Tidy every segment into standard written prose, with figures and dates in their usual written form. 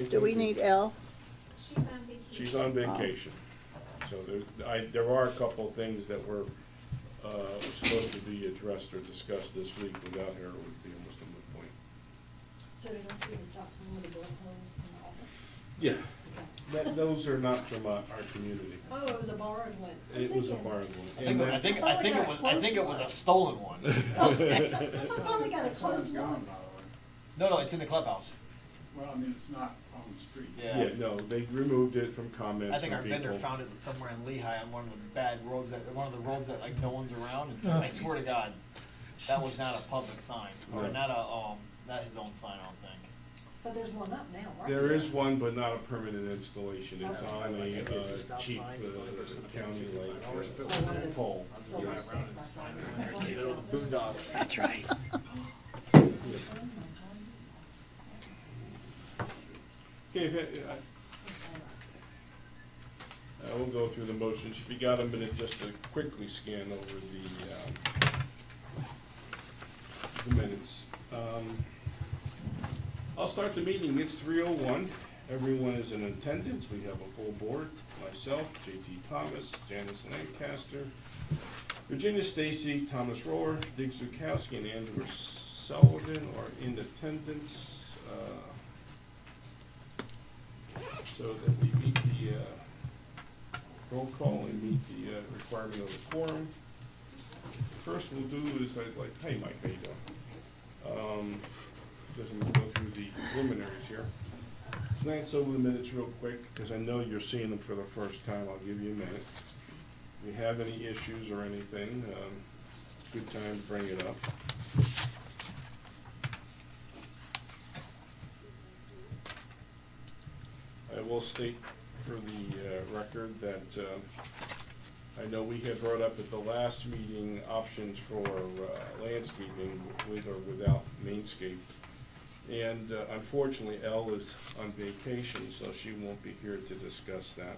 Do we need L? She's on vacation. She's on vacation. So there are a couple of things that were supposed to be addressed or discussed this week. Without her, it would be almost a moot point. So did I see the stop sign with the door closed in the office? Yeah, those are not from our community. Oh, it was a borrowed one. It was a borrowed one. I And think that- it was a stolen one. I finally got a closed Sun's gone, one. by the way. No, it's in the clubhouse. Well, I mean, it's not on the street. Yeah. Yeah, no, they removed it from comments I think our from vendor people. found it somewhere in Lehigh on one of the bad roads one of the roads that like no one's around. And I swear to God, that was not a public sign or No. not his own sign. I don't think. But there's one up now, right? There is one, but not a permanent installation. It's Okay. on Like, a if stop cheap sign, Stoneybrook's gonna pay county $65 like if it Oh, one of those pole. silver Drive around and sticks, I find find. it in the middle of the boondocks. That's right. Okay, I will go through the motions. If you got a minute, just to quickly scan over the minutes. I'll start the meeting. It's 3:01. Everyone is in attendance. We have a full board. Myself, J.T. Thomas, Janice Lancaster, Virginia Stacy, Thomas Rohr, Dick Zukowski, and Andrew Sullivan are in attendance. So that we meet the roll call and meet the requirement of the quorum. First we'll do is hey Mike, how you doing? Doesn't go through the preliminaries here. Glance over the minutes real quick, because I know you're seeing them for the first time. I'll give you a minute. If you have any issues or anything, good time to bring it up. I will state for the record that I know we had brought up at the last meeting options for landscaping with or without mainscape. And unfortunately, Elle is on vacation, so she won't be here to discuss that.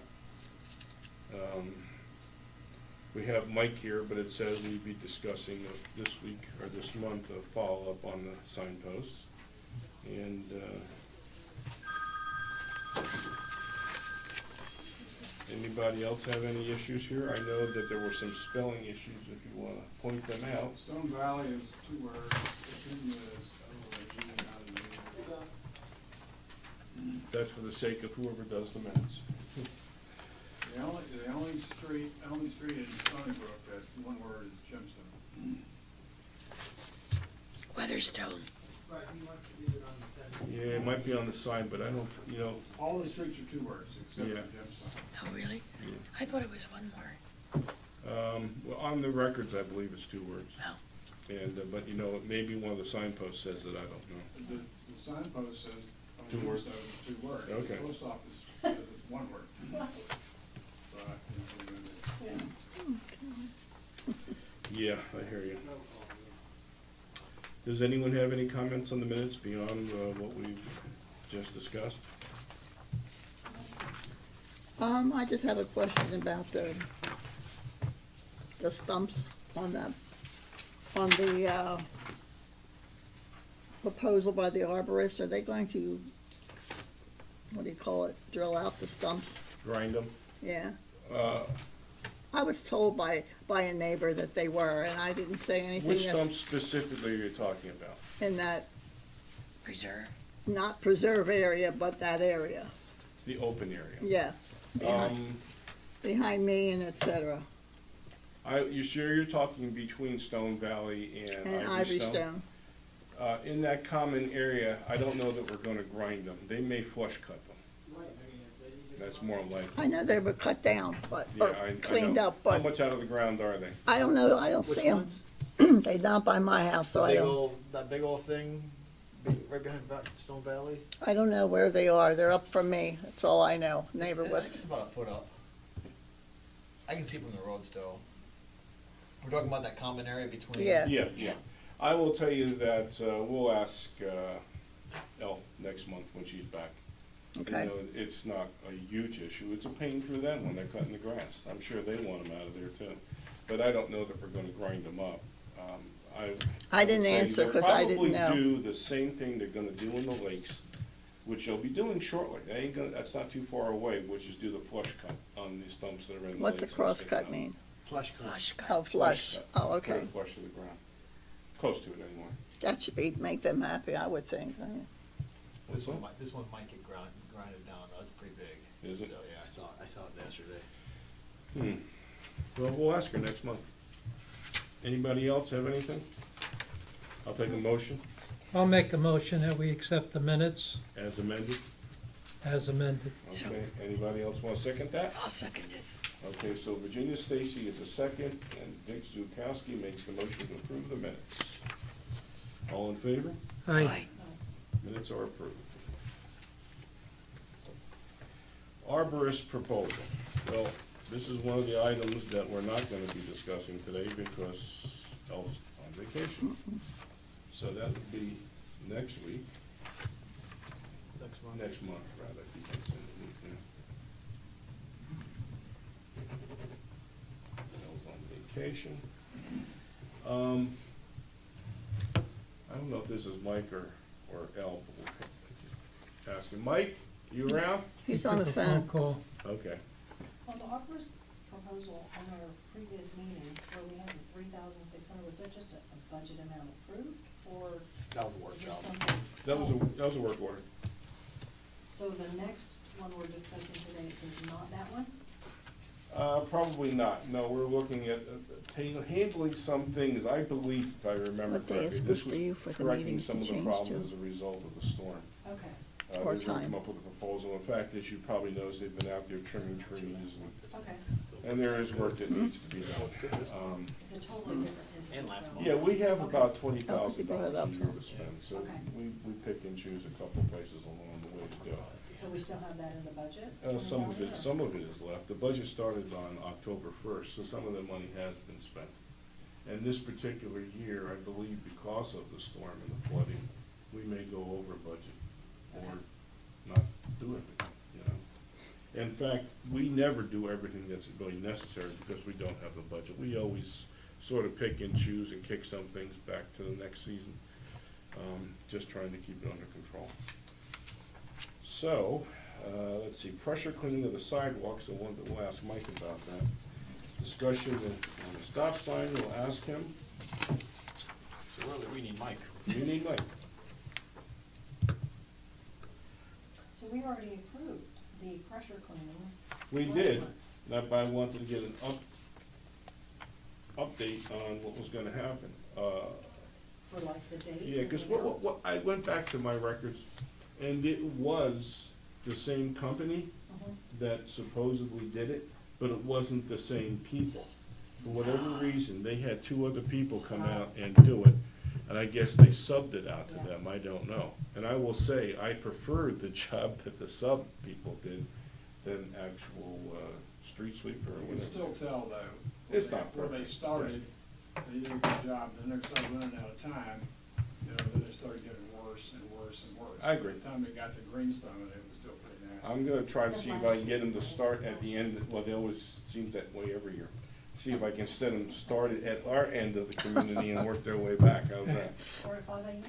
We have Mike here, but it says we'd be discussing this week or this month a follow-up on the signposts. And anybody else have any issues here? I know that there were some spelling issues, if you want to point them out. Stone Valley is 2 words, Virginia is O-R-G, not an E. That's for the sake of whoever does the minutes. The only street in Stoneybrook that's 1 word is Gemstone. Weatherstone. Yeah, it might be on the sign, but I don't, All the streets are 2 words except for Yeah. Gemstone. Oh, really? yeah. I thought it was one word. Well, on the records, I believe it's 2 words. Oh. And, but maybe one of the signposts says that, I don't know. The signpost says on 2 words. Gemstone is 2 words. Okay. The post office says it's 1 word. So, you know, Yeah, I hear you. Does anyone have any comments on the minutes beyond what we've just discussed? I just have a question about the stumps on the proposal by the arborist. Are they going to, what do you call it, drill out the stumps? Grind them? Yeah. Uh, I was told by a neighbor that they were, and I didn't say anything. Which stumps specifically are you talking about? In that, Preserve. not preserve area, but that area. The open area? Yeah. Behind me and et cetera. You sure you're talking between Stone Valley and And Ivory Ivory Stone. In that common area, I don't know that we're gonna grind them. They may flush cut them. That's more likely. I know they were cut down, but, or Yeah, I cleaned know. up, How but much out of the ground are they? I don't know, I don't Which see them. ones? They not by my house, so I don't, That big old thing, right behind Stone Valley. I don't know where they are. They're up from me. That's all I know. Neighbor I think it's was, about a foot up. I can see it from the road still. We're talking about that common area between. Yeah. Yeah. I will tell you that we'll ask Elle next month when she's back. okay. You know, it's not a huge issue. It's a pain for them when they're cutting the grass. I'm sure they want them out of there too. But I don't know that we're gonna grind them up. I didn't would say answer they'll 'cause I didn't know. Probably do the same thing they're gonna do in the lakes, which they'll be doing shortly. They ain't gonna, that's not too far away, which is do the flush cut on these stumps that are in the What's a lakes. cross cut mean? Flush cut. Flush cut. Oh, flush, cut. oh, Put okay. it flush to the ground, close to it anyway. That should be, make them happy, I would think. This one might get grinded down, though, it's pretty big. Is it? So, yeah, I saw it yesterday. Well, we'll ask her next month. Anybody else have anything? I'll take a motion I'll make a motion that we accept the minutes as amended. as amended. So- Okay, anybody else want to second that? I'll second it. Okay, so Virginia Stacy is a second, and Dick Zukowski makes the motion to approve the minutes. All in favor? Aye. Minutes are approved. Arborist proposal. Well, this is one of the items that we're not gonna be discussing today because Elle's on vacation. So that would be next week, next month, rather, if you can send it week now. Elle's on vacation. I don't know if this is Mike or Elle, but we'll ask him. Mike, you around? He's on the Took a phone. call. Okay. Well, the ARPA's proposal on our previous meeting, where we had the 3,600, was that just a budget amount approved, or That was a was there workshop. something That was else? that was a work order. So the next one we're discussing today is not that one? Probably not. No, we're looking at handling some things, I believe, if I remember What day is correctly. good This for was you for the correcting meetings to some of the change problems to? as a result of the storm. Okay. Or They're gonna time. come up with a proposal. In fact, as you probably noticed, they've been out there trimming trees, Okay. and there is work that needs to be done. It's a totally different entity. And last from- month. Yeah, we have Okay. about $20,000 brought it a up, year so. to spend, so Okay. we pick and choose a couple places along the way to do it. So we still have that in the budget? Some of it, $20,000? some of it is left. The budget started on October 1st, so some of the money has been spent. And this particular year, I believe because of the storm and the flooding, we may go over budget or not do everything, you know? In fact, we never do everything that's really necessary because we don't have the budget. We always sort of pick and choose and kick some things back to the next season, just trying to keep it under control. So, let's see, pressure cleaning of the sidewalks, the one that we'll ask Mike about that. Discussion on the stop sign, we'll ask him. So really, we need Mike. You need Mike. So we already approved the pressure cleaning. We last did, month. but I wanted to get an update on what was gonna happen. For like the dates? Yeah, and cause the amounts? I went back to my records, and it was the same company Mhm. that supposedly did it, but it wasn't the same people. For whatever reason, they had two other people come out and do it, and I guess they subbed it out to Yeah. them, I don't know. And I will say, I preferred the job that the sub people did than actual, street sweeper or You can whatever. still tell though. It's not Where they perfect. started, they did a good job, then they started running out of time, you know, then it started getting worse and worse and worse. I agree. By the time they got to Greenstone, it was still pretty nasty. I'm gonna try to see if I can get them to start at the end, well, they always seem that way every year. See if I can set them started at our end of the community and work their way back, how's that? Or if I may,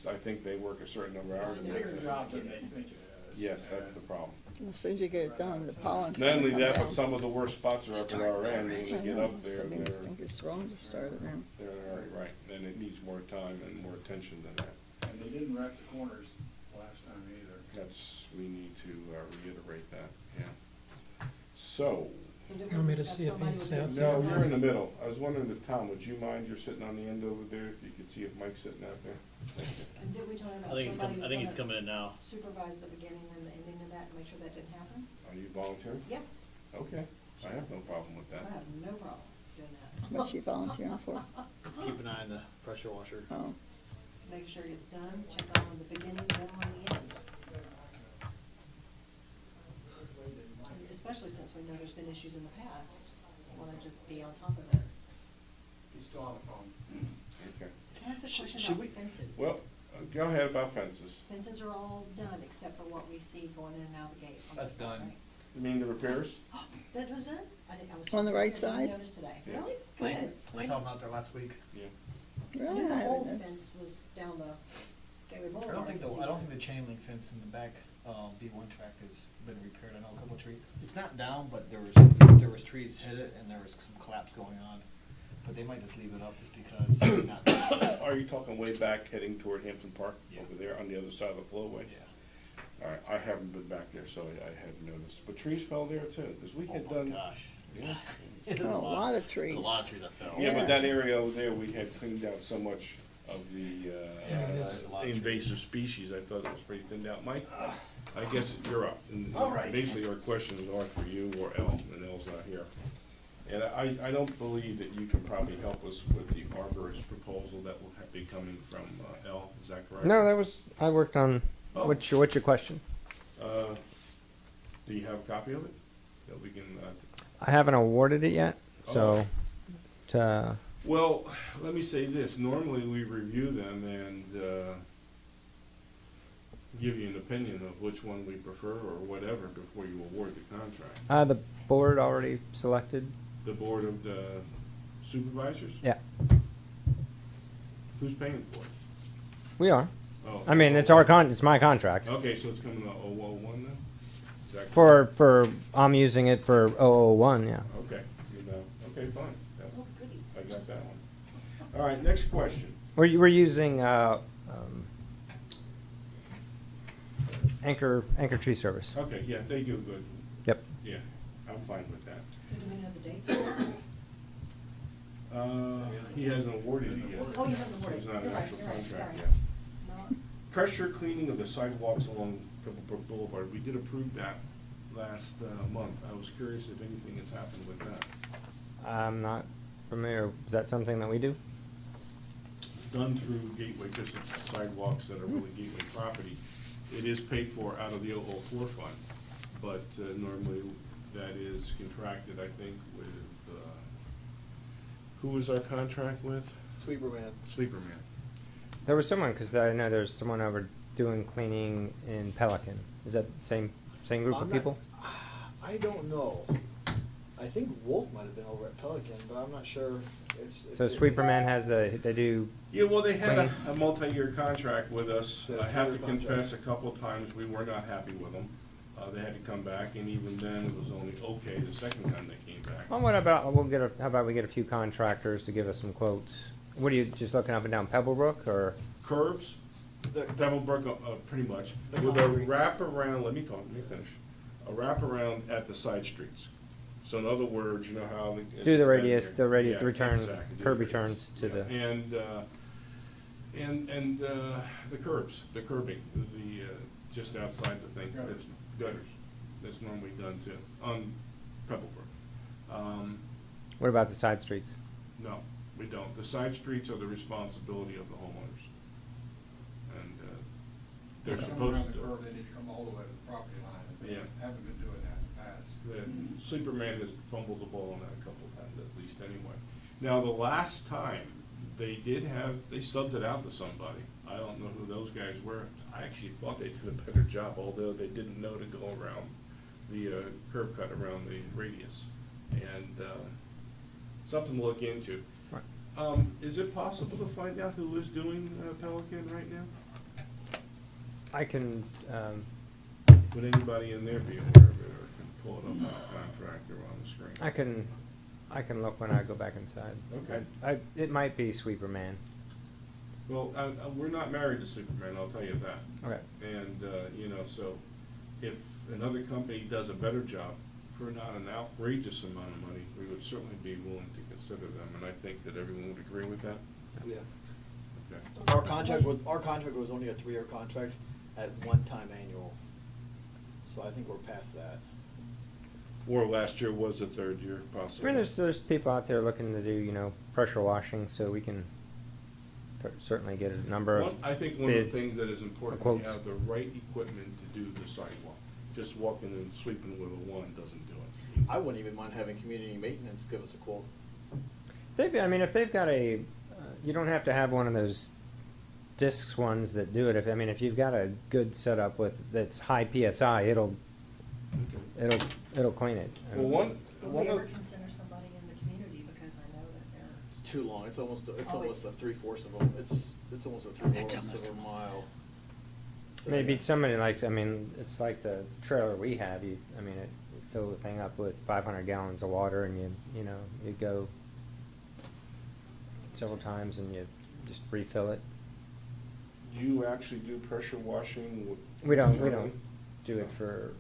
I think they work a certain number of hours a It's a day. bigger job than they think it is. Yes, that's the problem. As soon as you get it done, the pollen's Not gonna only come that, down. but some of the worst spots are up at our end, when I we get know, up there, some people they're, think it's wrong to start it in. right, and it needs more time and more attention than that. And they didn't wrap the corners last time either. We need to reiterate that, yeah. So, so did Want me we to discuss see if somebody he's with a out no, there? you're in the middle. I was wondering if, Tom, would you mind, you're sitting on the end over there, if you could see if Mike's sitting out there? Thank you. And did we talk about I think somebody who's I think he's gonna coming in now. supervise the beginning and the ending of that and make sure that didn't happen? Are you volunteering? Yeah, Okay, I have no problem with I that. have no problem doing that. What's she volunteering for? Keep an eye on the pressure washer. Oh, Making sure it's done, check on the beginning, then on the end. And especially since we know there's been issues in the past, I wanna just be on top of it. He's still on the phone. Okay. Can I ask a Should question we- about fences? Well, go ahead about fences. Fences are all done except for what we see going in and out the gate on that That's side, done. right? You mean the repairs? That was done? I was. On the right just- I side? noticed today. Yeah. Really? When, Good. I when, saw him out there last week. Yeah. I really? knew the I whole haven't- fence was down the Gateway I Boulevard. don't think you can see I don't that. think the chain link fence in the back, B1 track has been repaired. I know a couple of trees. It's not down, but there was trees hit it and there was some collapse going on. But they might just leave it up just because it's not down. Are you talking way back heading toward Hampton Park? Yeah. Over there on the other side of the flowway? Yeah. All right, I haven't been back there, so I hadn't noticed. But trees fell there too, because we had Oh my done. gosh. Yeah. There's Oh, a lot of trees. A lot of trees that fell. Yeah, Yeah. but that area over there, we had cleaned out so much of the there's a lot of trees. invasive species, I thought it was pretty thinned out. Mike, I guess you're up. And All right. basically, our questions are for you or El, and El's not here. And I don't believe that you can probably help us with the arborist proposal that will be coming from El, is that correct? No, that was, I worked on, Oh. what's your question? Do you have a copy of it? That we can, I haven't awarded it yet, Oh. so, to, well, let me say this, normally we review them and give you an opinion of which one we prefer or whatever before you award the contract. the board already selected. The board of the supervisors? Yeah, Who's paying for it? we are. Oh. I mean, it's my contract. Okay, so it's coming to 001 then? Is that For, I'm using it for 001, yeah. okay, okay, fine. Oh, goody. I got that one. All right, next question. We're using, Anchor Tree Service. Okay, yeah, they do good. Yep. Yeah, I'm fine with that. So do we know the dates? on that? He hasn't awarded it yet. Oh, you haven't So awarded. it's not an You're right, actual you're right, contract sorry. yet. Not- Pressure cleaning of the sidewalks along Pebblebrook Boulevard, we did approve that last month. I was curious if anything has happened with that. I'm not familiar, is that something that we do? It's done through Gateway, because it's the sidewalks that are really Gateway property. It is paid for out of the 004 fund, but normally that is contracted, I think, with, who is our contract with? Sweeper man. Sleeper Man. There was someone, because I know there's someone over doing cleaning in Pelican. Is that the same group I'm of not- people? I don't know. I think Wolf might have been over at Pelican, but I'm not sure. So Sweeperman has they do, Yeah, well, they had a Cleaning. multi-year contract with us. Yeah, I have to 3-year contract. confess, a couple of times, we were not happy with them. They had to come back, and even then, it was only okay the second time they came back. well, what about, how about we get a few contractors to give us some quotes? What are you, just looking up and down Pebblebrook, or? Curbs, The, Pebblebrook, pretty much, The with a concrete. wraparound, let me finish, a wraparound at the side streets. So in other words, you know how. Do the radius, Yeah, return, exactly, do curb the returns to the, Yeah, and the curbs, the curbing, the, just outside the thing, Gutters. it's gutters, that's normally done too, on Pebblebrook. what about the side streets? No, we don't, the side streets are the responsibility of the homeowners. And, they're If supposed someone around the to. curve, they need to come all the way to the property line, and they Yeah. haven't been doing that in the past. The Sleeper Man has fumbled the ball on that a couple of times at least anyway. Now, the last time, they subbed it out to somebody. I don't know who those guys were. I actually thought they did a better job, although they didn't know to go around the curb cut around the radius. And something to look into. Right. Is it possible to find out who is doing Pelican right now? I can, Would anybody in there be aware of it, or can pull it up on a contract or on the screen? I can look when I go back inside. Okay. It might be Sweeperman. Well, we're not married to Superman, I'll tell you that. Okay. And, so if another company does a better job for not an outrageous amount of money, we would certainly be willing to consider them, and I think that everyone would agree with that. yeah. Okay. Our contract was only a 3-year contract at one time annual. So I think we're past that. Or last year was the third year, I possibly. mean, there's people out there looking to do, pressure washing, so we can certainly get a number of I think one of the bids, things that is important, quotes. to have the right equipment to do the sidewalk. Just walking and sweeping with a wand doesn't do it. I wouldn't even mind having community maintenance give us a quote. If they've got you don't have to have one of those discs ones that do it. If you've got a good setup that's high PSI, it'll clean it. Well, Would we one ever of, consider somebody in the community, because I know that they're. too long. It's almost Oh, almost a it's- 3/4 of a, it's almost a 3/4 almost of a a mile. Maybe somebody like, I mean, it's like the trailer we have, you fill the thing up with 500 gallons of water and you go several times and you just refill it. You actually do pressure washing? We don't internally? do it for,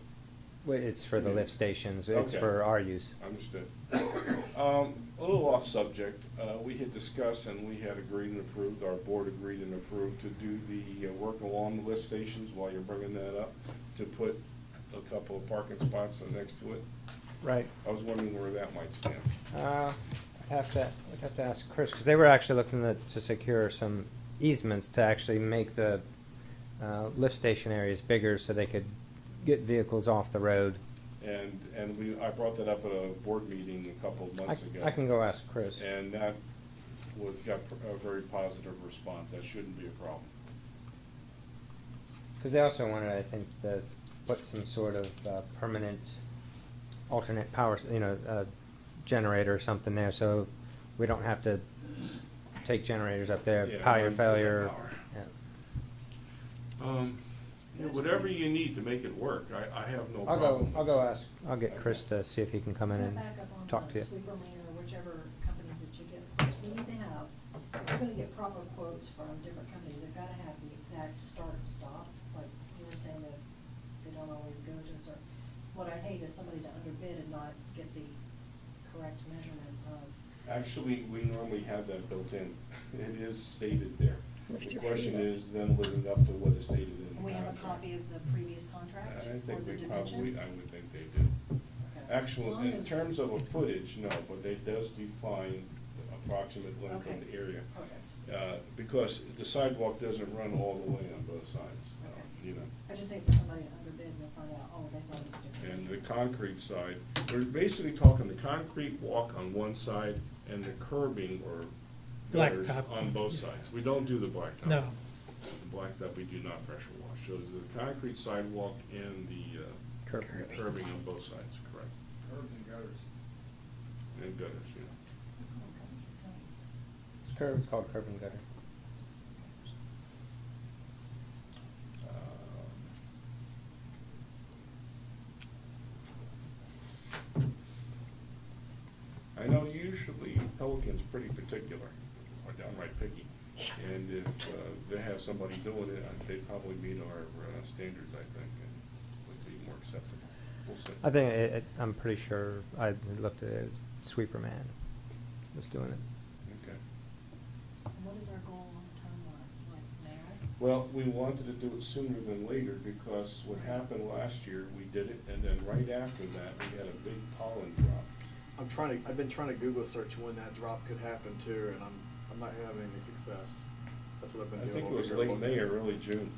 it's for the lift stations, it's Okay. for our use. Understood. A little off subject, we had discussed and we had agreed and approved, our board agreed and approved to do the work along the lift stations while you're bringing that up, to put a couple of parking spots next to it. Right. I was wondering where that might stand. We'd have to ask Chris, because they were actually looking to secure some easements to actually make the lift station areas bigger so they could get vehicles off the road. And I brought that up at a board meeting a couple of months ago. I can go ask Chris. And that got a very positive response. That shouldn't be a problem. Because they also wanted, I think, to put some sort of permanent alternate power, generator or something there, so we don't have to take generators up there, Yeah, power run failure. power. Yeah. Whatever you need to make it work, I have no I'll problem. go ask, I'll get Chris to see if he can come in and Back up on talk to the you. sweeper lane or whichever companies that you get quotes. We need to have, if we're gonna get proper quotes from different companies, they've gotta have the exact start and stop. Like you were saying that they don't always go to a certain, what I hate is somebody to underbid and not get the correct measurement of. Actually, we normally have that built in. It is stated there. Lift The your question feet up. is then living up to what is stated in the And we have a contract. copy of the previous contract I or think the they probably, dimensions? I would think they do. Okay. As Actually, long in as- terms of a footage, no, but it does define the approximate length Okay. of the area. Perfect. Because the sidewalk doesn't run all the way on both sides, Okay. you know. I just hate for somebody to underbid and then find out, oh, they thought it was different. And the concrete side, we're basically talking the concrete walk on one side and the curbing or gutters Blacktop. on both sides. We don't do the blacktop. No. The blacktop, we do not pressure wash. So the concrete sidewalk and the curbing on both sides, correct. Curbs and gutters. And gutters, yeah. It's called curb and gutter. I know usually Pelican's pretty particular, or downright picky, and if they have somebody doing it, they'd probably meet our standards, I think, and would be more acceptable. We'll see. I think I'm pretty sure I looked at it as Sweeper Man was doing it. Okay. And what is our goal on timeline, like now? Well, we wanted to do it sooner than later because what happened last year, we did it, and then right after that, we had a big pollen drop. I've been trying to Google search when that drop could happen too, and I'm not having any success. That's what I've been I doing. think it over was here late looking. May or early June,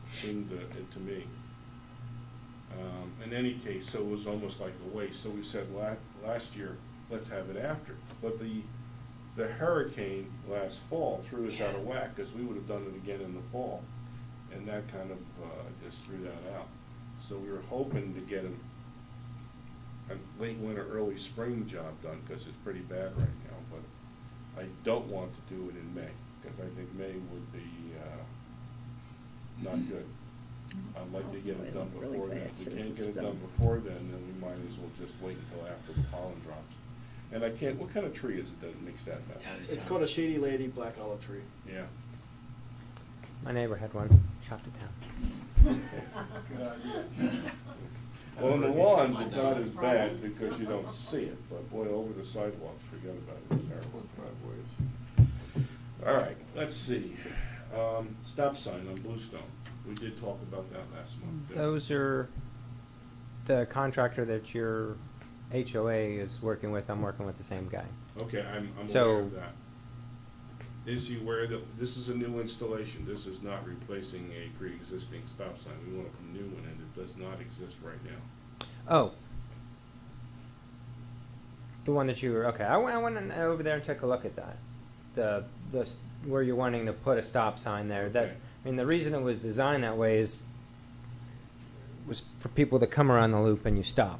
seemed to me. In any case, so it was almost like a waste, so we said last year, let's have it after. But the hurricane last fall threw us out of whack, because we would have done it again in the fall, and that kind of just threw that out. So we were hoping to get a late winter, early spring job done, because it's pretty bad right now, but I don't want to do it in May, because I think May would be not good. I'd like to get it done Really before then. bad, If so we can't it's get it done. done before then we might as well just wait until after the pollen drops. And I can't, what kind of tree is it that makes that mess? It's called a shady lady black olive tree. Yeah. My neighbor had one, chopped it down. Good idea. Well, in the lawns, it's not as bad because you don't see it, but boy, over the sidewalks, forget about it, it's terrible. All right, let's see. Stop sign on Bluestone. We did talk about that last month, too. Those are the contractor that your HOA is working with. I'm working with the same guy. Okay, I'm So- aware of that. Is he aware that this is a new installation? This is not replacing a pre-existing stop sign. We want a new one, and it does not exist right now. Oh. The one that you were, okay, I went over there and took a look at that. Where you're wanting to put a stop sign there. That, Okay. I mean, the reason it was designed that way was for people that come around the loop and you stop.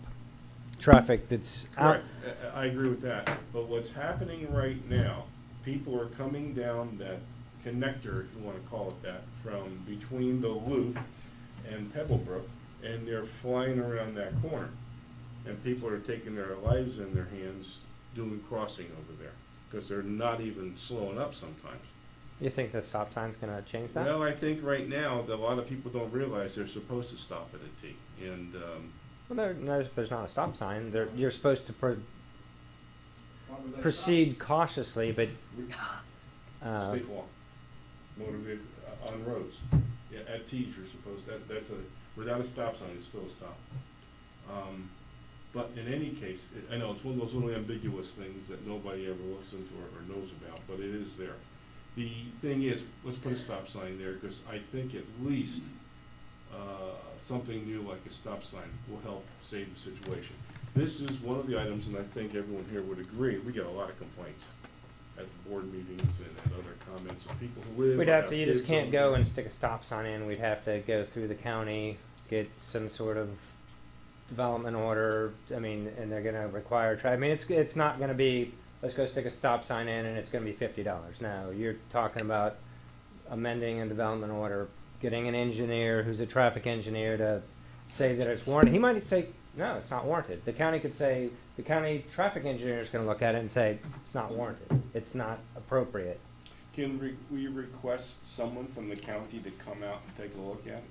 Traffic that's out. Correct, I agree with that. But what's happening right now people are coming down that connector, if you wanna call it that, from between the loop and Pebblebrook, and they're flying around that corner. And people are taking their lives in their hands doing crossing over there, because they're not even slowing up sometimes. You think the stop sign's gonna change that? Well, I think right now, that a lot of people don't realize they're supposed to stop at a T, and, Well, no, if there's not a stop sign, you're supposed to Why would they stop? proceed cautiously, but, state law, motor vehicle, on roads. Yeah, at T's, you're supposed, that's without a stop sign, it's still a stop. But in any case, I know it's one of those little ambiguous things that nobody ever looks into or knows about, but it is there. The thing is, let's put a stop sign there, because I think at least, something new like a stop sign will help save the situation. This is one of the items, and I think everyone here would agree, we get a lot of complaints at the board meetings and at other comments of people who live. we'd or have to, you just kids can't on- go and stick a stop sign in, we'd have to go through the county, get some sort of development order, I mean, and they're gonna require, I mean, it's not gonna be, let's go stick a stop sign in and it's gonna be $50. No, you're talking about amending a development order, getting an engineer who's a traffic engineer to say that it's warranted. He might say, no, it's not warranted. The county could say, the county traffic engineer is gonna look at it and say, it's not warranted, it's not appropriate. Can we request someone from the county to come out and take a look at it?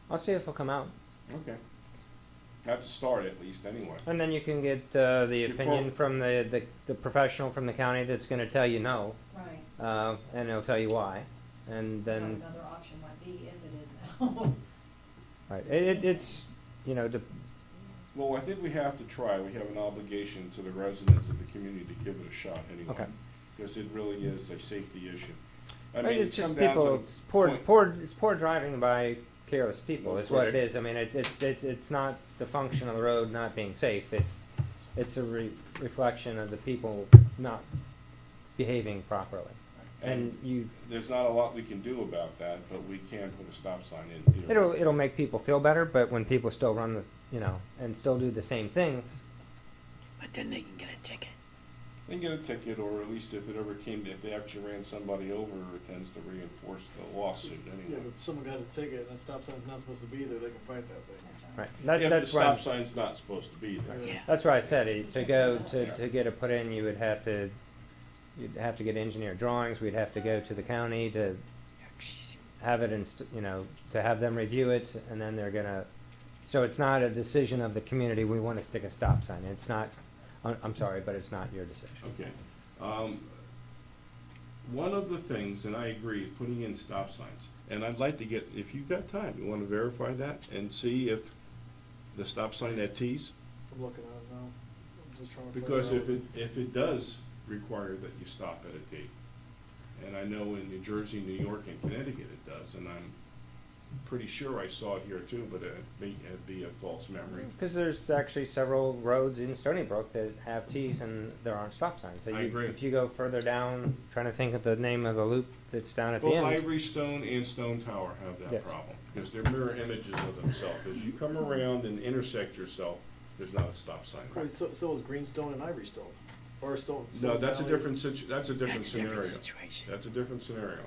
I'll see if he'll come out. Okay. Have to start at least, anyway. And then you can get the Before- opinion from the professional from the county that's gonna tell you no, Right. and he'll tell you why. And then, Another option might be if it is now. right, it's, you know, Well, I think we have to try. We have an obligation to the residents of the community to give it a shot anyway. Okay. Because it really is a safety issue. I I mean, mean, it's come just down to people, the it's point- it's poor driving by careless people, Well, is what for it is. I mean, it's not the function of the road not being safe, it's a reflection of the people not behaving properly. And you, There's not a lot we can do about that, but we can put a stop sign in theory. it'll make people feel better, but when people still run the, you know, and still do the same things, But then they can get a ticket. They get a ticket, or at least if it ever came, if they actually ran somebody over, it tends to reinforce the lawsuit Yeah, anyway. but someone got a ticket and that stop sign's not supposed to be there, they can fight that thing. That's right. right, that, If the that's why. stop sign's not supposed to be there. Yeah. That's why I said it, to get it put in, you'd have to get engineer drawings, we'd have to go to the county to Oh, jeez. have it you know, to have them review it, and then they're gonna, so it's not a decision of the community, we wanna stick a stop sign, it's not, I'm sorry, but it's not your decision. Okay. One of the things, and I agree, putting in stop signs, and I'd like to get, if you've got time, you wanna verify that and see if the stop sign at T's? I'm looking at it now, I'm just trying to. figure Because out- if it does require that you stop at a T, and I know in New Jersey, New York, and Connecticut it does, and I'm pretty sure I saw it here too, but it may be a false memory. Because there's actually several roads in Stoneybrook that have T's and there aren't stop signs. So I agree. If you go further down, trying to think of the name of the loop that's down at the Both end. Ivory Stone and Stone Tower have that Yes. problem, because they're mirror images of themselves. As you come around and intersect yourself, there's not a stop sign. Wait, so is Greenstone and Ivory Stone? Or Stone? No, Stone that's a Valley? different that's a different That's a different scenario. situation. That's a different scenario.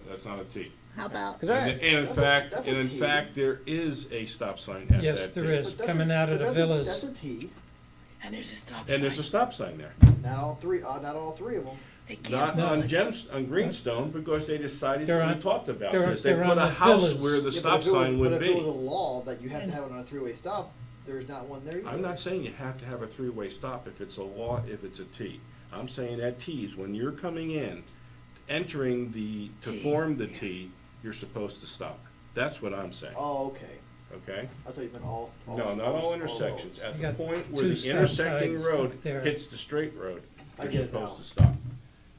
That's not a T. How about, 'Cause I- And in That's a- fact, that's a and in T. fact, there is a stop sign at that T. Yes, there is. But that's coming out of but the that's a- villas. That's a T, And there's a stop And there's a sign. stop sign there. not all three of them. They can't. Not No. on Greenstone, because they decided, They're we on- talked about they're- this. They they're put on a the house villas. where the Yeah, stop but if it was- sign would But if it was a be. law that you have to have it on a three-way stop, there's not one there either. I'm not saying you have to have a three-way stop if it's a law, if it's a T. I'm saying at Ts, when you're coming in, entering to T, form the yeah. T, you're supposed to stop. That's what I'm saying, Oh, okay. okay? I thought you meant all. No, not all intersections. roads. At You the got point where two the stop intersecting signs road up there. hits the straight road, I you're get it supposed now. to stop.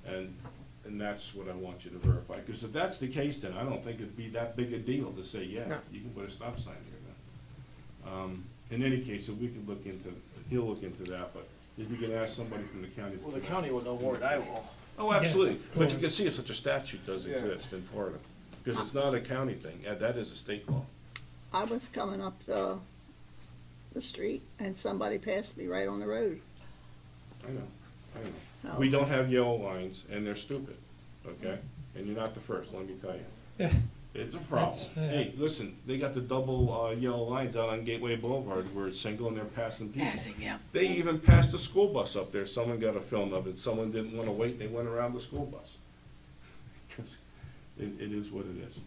And that's what I want you to verify, because if that's the case, then I don't think it'd be that big a deal to say, yeah, No. you can put a stop sign there then. In any case, if we could look into, he'll look into that, but if you can ask somebody from the county. to Well, the come out. county will know more than I will. Oh, absolutely, Yeah, of but you course. can see such a statute does Yeah. exist in Florida, because it's not a county thing, that is a state law. I was coming up the street and somebody passed me right on the road. I know. We don't have yellow lines, and they're stupid, okay? And you're not the first, let me tell you. Yeah, It's a problem. That's, Hey, listen, they got the double, yellow lines out on Gateway Boulevard where it's single and they're passing people. Passing, yeah. They even passed a school bus up there. Someone got a film of it. Someone didn't wanna wait, they went around the school bus. 'Cause it is what it is.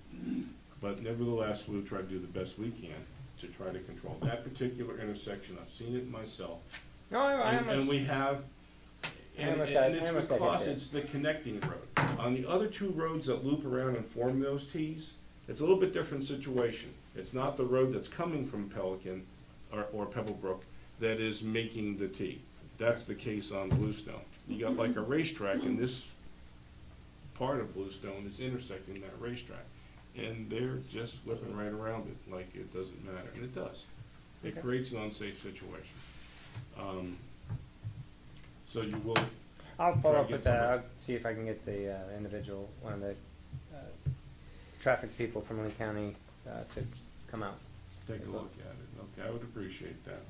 But nevertheless, we'll try to do the best we can to try to control that particular intersection. I've seen it myself. No, I And almost, we have, and almost it's got it because there. it's the connecting road. On the other two roads that loop around and form those Ts, it's a little bit different situation. It's not the road that's coming from Pelican or Pebblebrook that is making the T. That's the case on Bluestone. You got like a racetrack, and this part of Bluestone is intersecting that racetrack. And they're just whipping right around it like it doesn't matter, and it does. It Okay. creates an unsafe situation. So you will, I'll try follow to up get with that, somebody. I'll see if I can get the, individual, one of the, traffic people from Lee County, to come out. take a look at it. Okay, I would appreciate that.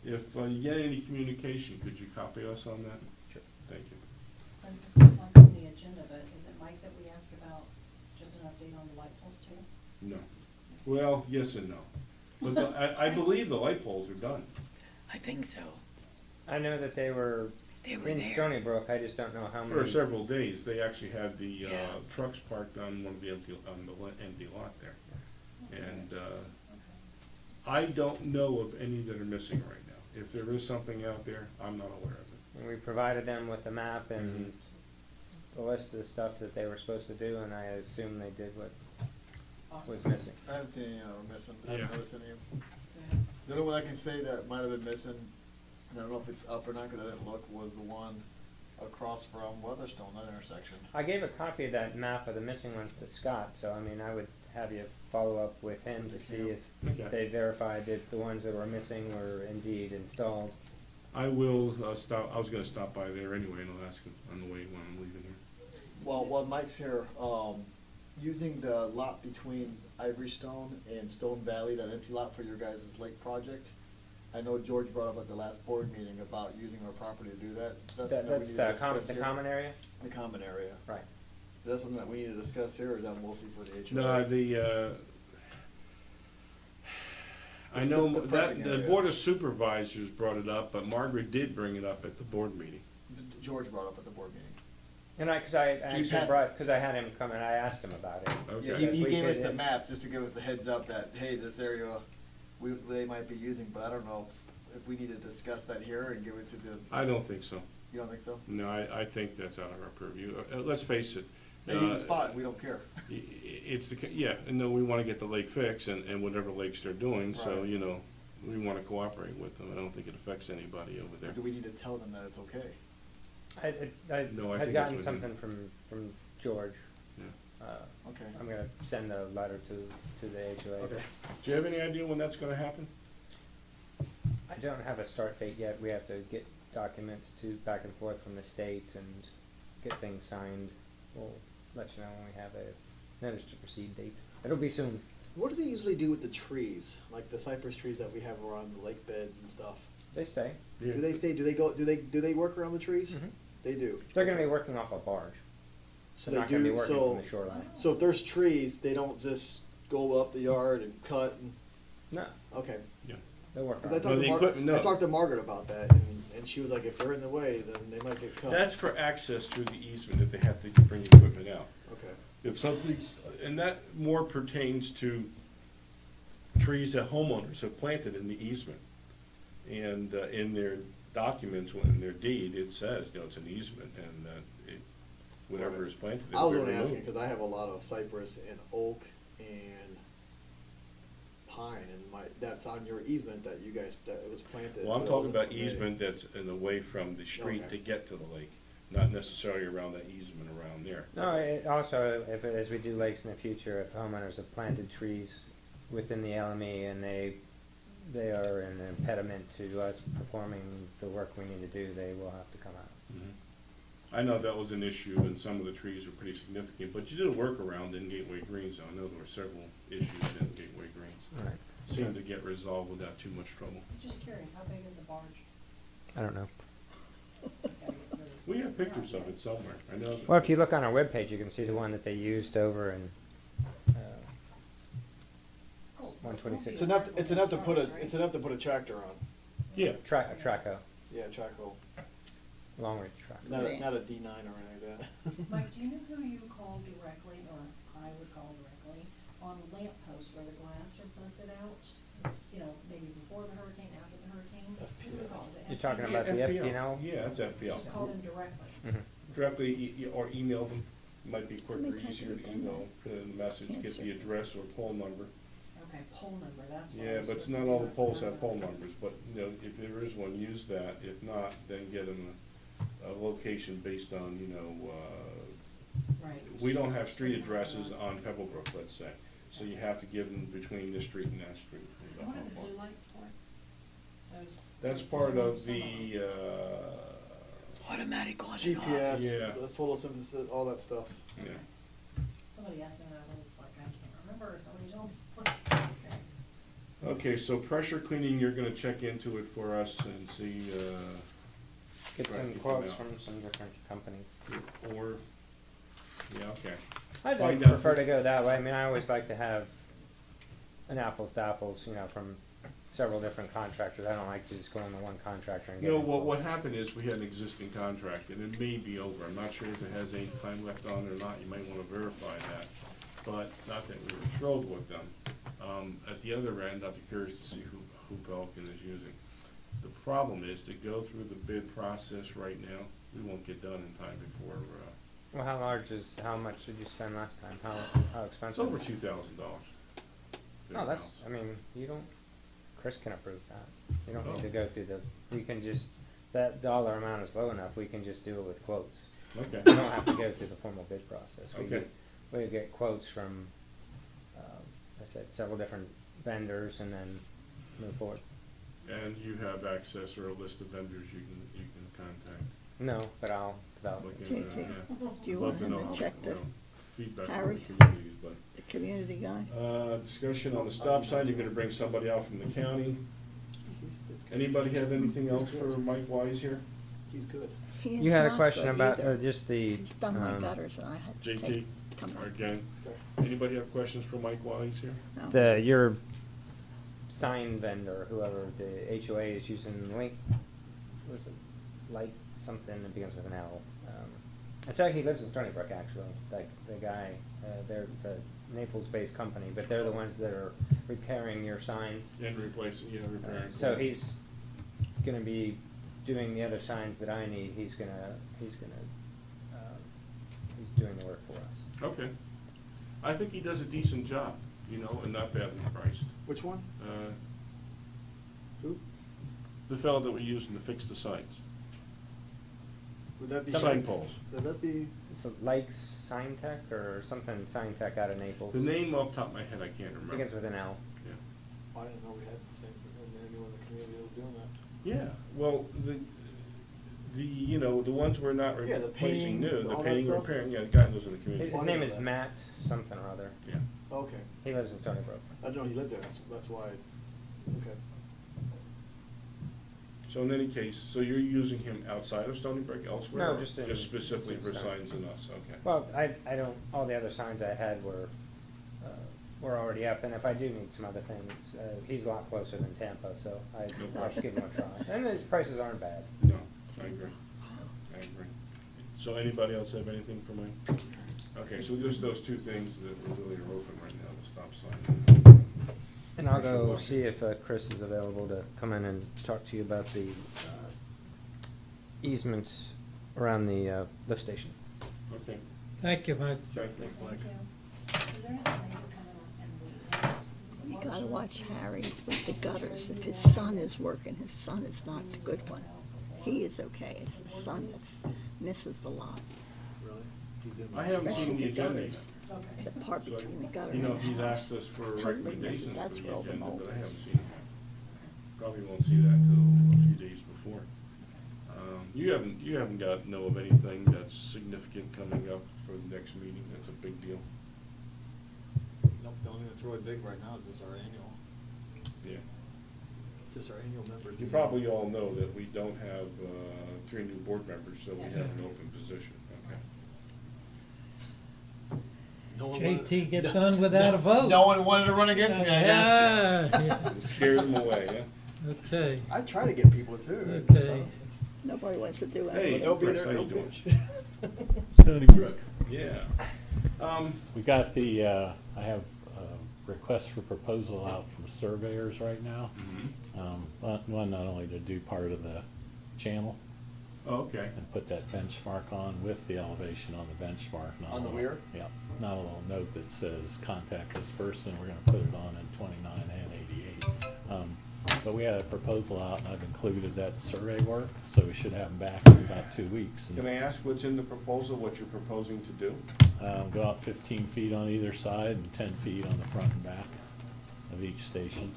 If you get any communication, could you copy us on that? Sure. Thank you. And it's not like on the agenda, but is it Mike that we ask about just an update on the light poles too? No. Well, yes and no. But I believe the light poles are done. I think so. I know that they were They were in there. Stoneybrook, I just don't know how many. For several days, they actually had the Yeah. trucks parked on one of the empty lot there. And I don't know of any that are missing right now. If there is something out there, I'm not aware of it. And we provided them with the map and Mhm. the list of the stuff that they were supposed to do, and I assume they did what was Awesome. missing. I haven't seen any that were missing. I haven't Yeah. noticed any of them. Good. The only one I can say that might have been missing, and I don't know if it's up or not, cause I didn't look, was the one across from Weatherstone, that intersection. I gave a copy of that map of the missing ones to Scott, so I mean, I would have you follow up with him to see if Okay. they verified that the ones that were missing were indeed installed. I will stop, I was gonna stop by there anyway, and I'll ask him on the way when I'm leaving here. Well, while Mike's here, using the lot between Ivory Stone and Stone Valley, that empty lot for your guys' lake project, I know George brought up at the last board meeting about using our property to do that. That's something that we That's need to the discuss the here. common area? The common area. Right. Is that something that we need to discuss here, or is that mostly for the HOA? No, I know The that, prepping the area. Board of Supervisors brought it up, but Margaret did bring it up at the board meeting. George brought up at the board meeting. And cause I actually passed- brought, cause I had him come and I asked him about it. Okay. Yeah, If he we gave could- us the map just to give us the heads up that, hey, this area, they might be using, but I don't know if we need to discuss that here and give it to the, I don't think so. you don't think so? No, I think that's out of our purview. Let's face it. They need the spot, we don't care. It's the, yeah, and then we wanna get the lake fixed and whatever lakes they're doing, so, Right. you know, we wanna cooperate with them. I don't think it affects anybody over there. Do we need to tell them that it's okay? I No, I had think gotten it's within- something from George. Yeah. Okay. I'm gonna send a letter to the HOA. Okay. Do you have any idea when that's gonna happen? I don't have a start date yet. We have to get documents back and forth from the state and get things signed. We'll let you know when we have a notice to proceed date. It'll be soon. What do they usually do with the trees, like the cypress trees that we have around the lake beds and stuff? They stay. Yeah. Do they stay, do they work around the trees? Mhm. They do. They're gonna Okay. be working off a barge. So They're they not gonna be do, working so, from the shoreline. so if there's trees, they don't just go up the yard and cut and, No, okay. Yeah. they'll work 'Cause on I it. talked No, to the Mar- equipment, no. I talked to Margaret about that, and she was like, if they're in the way, then they might get cut. That's for access through the easement, if they have to bring equipment out. Okay. If something's, and that more pertains to trees that homeowners have planted in the easement. And in their documents, in their deed, it says, you know, it's an easement, and whatever is planted. I was will be only asking removed. because I have a lot of cypress and oak and pine, and that's on your easement that you guys, that it was planted. Well, I'm but it talking wasn't about permitted. easement that's in the way from the street Okay. to get to the lake, not necessarily around that easement around there. No, also, as we do lakes in the future, if homeowners have planted trees within the LME and they are an impediment to us performing the work we need to do, they will have to come out. Mhm. I know that was an issue, and some of the trees were pretty significant, but you did a workaround in Gateway Greens, though. I know there were several issues in Gateway Greens. All right. Seemed to get resolved without too much trouble. Just curious, how big is the barge? I don't know. It's gotta get really We have pictures of it somewhere, I know. that- Well, if you look on our webpage, you can see the one that they used over in, Cool, so 126. It's enough to put a tractor on. Yeah, Traco, Yeah, Traco. long range Traco. Not a D9 or anything like that. Mike, do you know who you call directly, or I would call directly, on lamp posts where the glass are busted out? It's, you know, maybe before the hurricane, after the hurricane? Who do we call? Is it You're talking FPL? about the FPL. FPL? Yeah, that's FPL. Just call them directly. Mhm. Directly, or email them, might be quicker, type easier it to in email, put in a message, get the address or poll number. Okay, poll number, that's what I Yeah, was but it's supposed not to all do. the polls have poll numbers, but, you know, if there is one, use that. If not, then get them a location based on, you know, Right. we don't have street addresses on Pebblebrook, let's say. So you have to give them between this street and that street. What are the blue lights for? Those. That's part of Some them. the, Automatic on and off. GPS, Yeah. the photosynthesis, all that stuff. yeah. Somebody asked me that, I was like, I can't remember, or somebody told me. Okay. Okay, so pressure cleaning, you're gonna check into it for us and see, Get Try to some keep them quotes out. from some different companies. or, yeah, okay. I'd Find out prefer who- to go that way. I mean, I always like to have an apples to apples, you know, from several different contractors. I don't like to just go on the one contractor and get. You know, them what quotes. happened is, we had an existing contract, and it may be over, I'm not sure if it has any time left on it or not, you might wanna verify that. But, not that we were thrilled with them. At the other end, I'd be curious to see who Belkin is using. The problem is, to go through the bid process right now, we won't get done in time before, Well, how much did you spend last time? How it's expensive? over $2,000. No, that's, I mean, you don't, Chris can approve that. You don't need to go through you can just, that dollar amount is low enough, we can just do it with quotes. Okay. You don't have to go through the formal bid process. Okay. We get quotes from, I said, several different vendors and then move forward. And you have access or a list of vendors you can contact. No, but I'll develop Look it. into JT, that, yeah. do you Love want him know to how, check you the know, feedback from Harry? the communities, but. the community guy? Discussion on the stop sign, you're gonna bring somebody out from the county. He's good. Anybody have anything else for Mike Wise here? He's good. He You is had a not question good about either. just the. He's done my um, gutters and I had to JT, take, come or on. gang, Sorry. anybody have questions for Mike Wise here? No. Your sign vendor, whoever the HOA is using, Link, was it like something that begins with an L? It's actually, he lives in Stoneybrook, actually, like the guy, it's a Naples-based company, but they're the ones that are repairing your signs. And replacing, yeah, repairing. So he's gonna be doing the other signs that I need, he's doing the work for us. Okay. I think he does a decent job, you know, and not badly priced. Which one? Who? The fellow that we're using to fix the signs, Would that be? sign poles. Would that be? So Likes Sign Tech or something Sign Tech out of Naples? The name off the top of my head, I can't remember. Begins with an L. Yeah. I didn't know we had the same, anyone in the community that was doing that. Yeah, well, you know, the ones we're not Yeah, the replacing painting, new, the all that painting, stuff? repairing, yeah, the guy lives in the community. His name is Matt something or other. Yeah. Okay. He lives in Stoneybrook. I didn't know he lived there, that's why, okay. So in any case, so you're using him outside of Stoneybrook elsewhere? No, or just in- specifically for just in signs and us, okay. Well, I don't, all the other signs I had were already up, and if I do need some other things, he's a lot closer than Tampa, so I'll just give him a try. And his prices aren't bad. No, I agree. I agree. So anybody else have anything for Mike? Okay, so just those two things that really are open right now, the stop sign. And I'll Pressure go washer. see if Chris is available to come in and talk to you about the easement around the lift station. Okay. Thank you, Mike. Thanks, Thank Mike. you. Is there anything major coming up in the You gotta watch Harry with the gutters. If his son is working, his son is not the good one. He is okay, it's the son that misses the lot. Really? He's doing. I haven't Especially seen the the agenda gutters. yet. Okay. The part So, between the gutter you know, and the he's house. asked us for Totally recommendations misses, for that's the where all the agenda, mold but I is. haven't seen it yet. Probably won't see that till a few days before. You haven't know of anything that's significant coming up for the next meeting, that's a big deal? Nope, the only thing that's really big right now is this our annual. Yeah. This our annual member. You probably all know that we don't have 3 new board members, so we have an open position, okay? No one JT wanted- gets on without a vote. No one wanted to run against me, I guess. Yeah. Scare them away, yeah? Okay. I try to get people too. It's just, Okay. Nobody wants to do Hey, it. They'll be Chris, there, how no you doing? bitch. Stoneybrook. Yeah. We got the, I have a request for proposal out from surveyors right now. One not only to do part of the channel Okay. and put that benchmark on with the elevation on the benchmark. not On the a- weir? Yeah, not a little note that says, contact this person, we're gonna put it on in 29 and 88. But we had a proposal out and I've included that survey work, so we should have them back in about 2 weeks. Can I ask what's in the proposal, what you're proposing to do? Go out 15 feet on either side and 10 feet on the front and back of each station.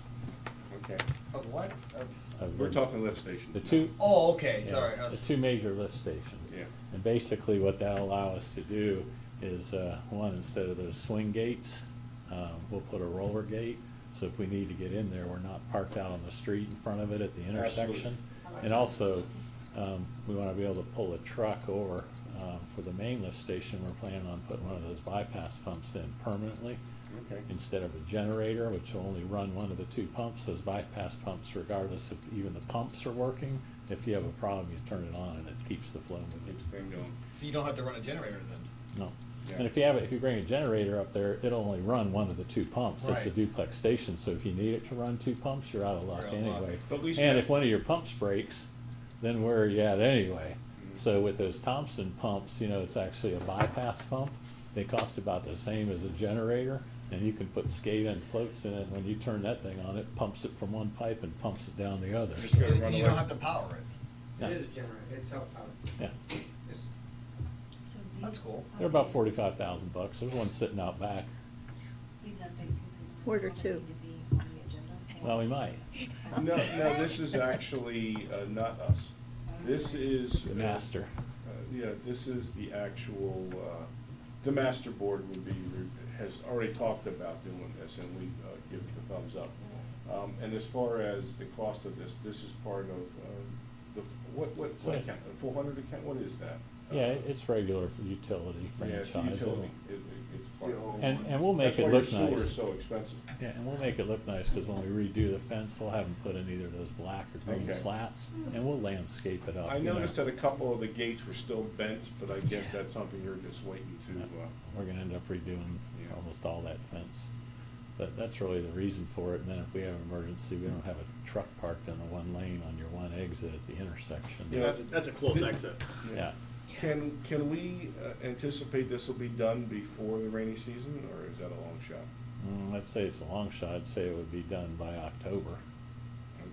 Okay. Of what? Of We're the- talking lift stations. The now. two. Oh, okay, yeah, sorry. The 2 major lift stations. Yeah. And basically what that'll allow us to do is, one, instead of those swing gates, we'll put a roller gate. So if we need to get in there, we're not parked out on the street in front of it at the intersection. And also, we wanna be able to pull a truck over, for the main lift station, we're planning on putting one of those bypass pumps in permanently. Okay. Instead of a generator, which will only run one of the 2 pumps, those bypass pumps, regardless if even the pumps are working, if you have a problem, you turn it on and it keeps the flow moving. Keep the thing going. So you don't have to run a generator then? No. Yeah. And if you bring a generator up there, it'll only run one of the 2 pumps. It's a Right. duplex station, so if you need it to run 2 pumps, you're out of luck You're out of luck. anyway. But at least And that- if one of your pumps breaks, then where are you at anyway? Mhm. So with those Thompson pumps, it's actually a bypass pump. They cost about the same as a generator, and you can put SCADA and floats in it. When you turn that thing on, it pumps it from one pipe and pumps it down the other. Just gotta run And you away. don't have to power it. Yeah. It is a generator, it's self-powered. Yeah, It's So That's these cool. they're about updates- $45,000. There's one sitting out back. These updates, he said, Order does two. need to be on the agenda. Well, we might. No, this is actually not us. This is. The master. Yeah, this is the actual, the master board has already talked about doing this, and we give the thumbs up. And as far as the cost of this is part of, what account, 400 account, what is that? Yeah, it's regular for utility Yeah, it's franchise. utility. It's part of it. And we'll make That's it why look your sewer nice. is so expensive. Yeah, and we'll make it look nice, because when we redo the fence, we'll have them put in either those black or green Okay. slats, and we'll landscape it up. I you know. noticed that a couple of the gates were still bent, but I guess that's something you're just waiting to, Yeah, We're gonna end up redoing Yeah. almost all that fence. But that's really the reason for it, and then if we have an emergency, we don't have a truck parked in the one lane on your one exit at the intersection. Yeah. That's a close exit. Yeah, Can we anticipate this will be done before the rainy season, or is that a long shot? I'd say it's a long shot. I'd say it would be done by October.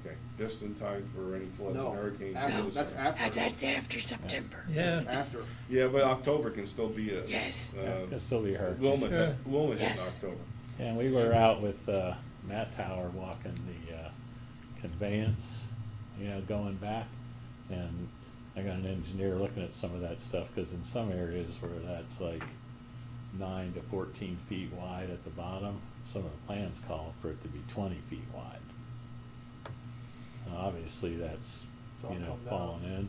Okay, just in time for any floods and No, hurricanes. after, in the that's summer. after. That's after September. Yeah. That's after. Yeah, but October can still be a. Yes. It'll still be hurt. Wilma, Sure. Wilma hit in Yes. October. And we were out with Matt Tower walking the conveyance, going back. And I got an engineer looking at some of that stuff, because in some areas where that's like 9 to 14 feet wide at the bottom, some of the plans call for it to be 20 feet wide. Now, obviously, that's, It's all come down. falling in.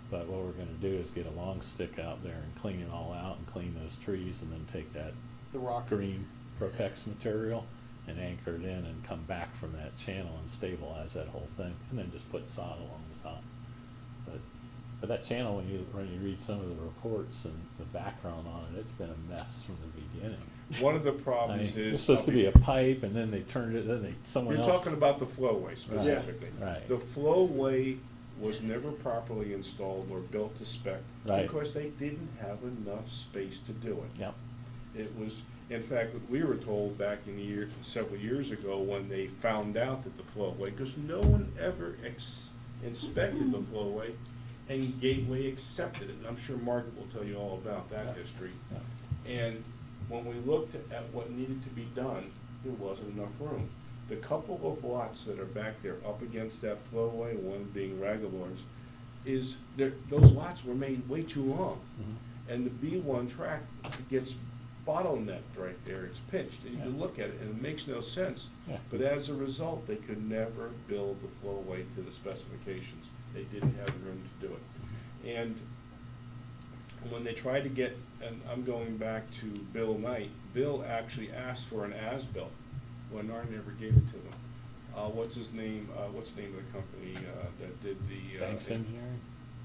But what we're gonna do is get a long stick out there and clean it all out and clean those trees, and then take that The rocks. green Propex material and anchor it in and come back from that channel and stabilize that whole thing, and then just put sod along the top. But that channel, when you read some of the reports and the background on it, it's been a mess from the beginning. One of the I mean, problems it is. was supposed to be a pipe, and then they turned it, someone You're else. talking about the flowway specifically. Right. The flowway was never properly installed or built to spec. Right. Because they didn't have enough space to do it. Yep. It was, in fact, we were told back in several years ago, when they found out that the flowway, because no one ever inspected the flowway, and Gateway accepted it, and I'm sure Margaret will tell you all about that history. And when we looked at what needed to be done, there wasn't enough room. The couple of lots that are back there up against that flowway, one being Ragalor's, those lots were made way too long. Mhm. And the B1 track gets bottlenecked right there, it's pinched, and you can look at it, and it makes no sense. Yeah. But as a result, they could never build the flowway to the specifications. They didn't have the room to do it. And when they tried to get, and I'm going back to Bill Knight, Bill actually asked for an as-built. Lennar never gave it to them. What's his name, what's the name of the company, that did the? Banks Engineering?